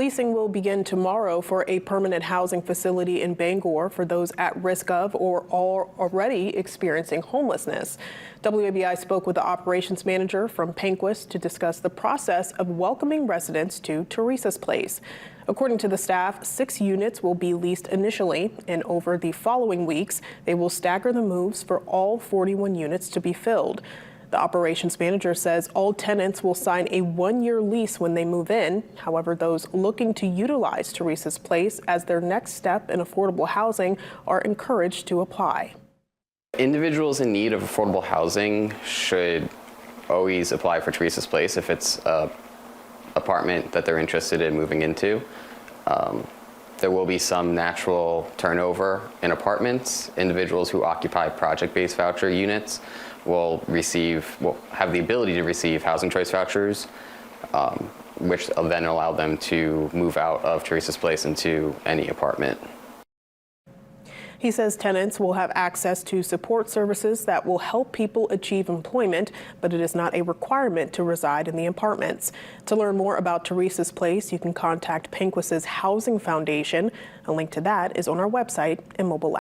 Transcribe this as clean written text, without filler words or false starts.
Leasing will begin tomorrow for a permanent housing facility in Bangor for those at risk of or are already experiencing homelessness. WABI spoke with the operations manager from Panquist to discuss the process of welcoming residents to Theresa's place. According to the staff, 6 units will be leased initially, and over the following weeks, they will stagger the moves for all 41 units to be filled. The operations manager says all tenants will sign a 1-year lease when they move in. However, those looking to utilize Theresa's place as their next step in affordable housing are encouraged to apply. Individuals in need of affordable housing should always apply for Theresa's place if it's an apartment that they're interested in moving into. There will be some natural turnover in apartments. Individuals who occupy project-based voucher units will have the ability to receive housing choice vouchers, which will then allow them to move out of Theresa's place into any apartment. He says tenants will have access to support services that will help people achieve employment, but it is not a requirement to reside in the apartments. To learn more about Theresa's place, you can contact Panquist's Housing Foundation. A link to that is on our website and mobile app.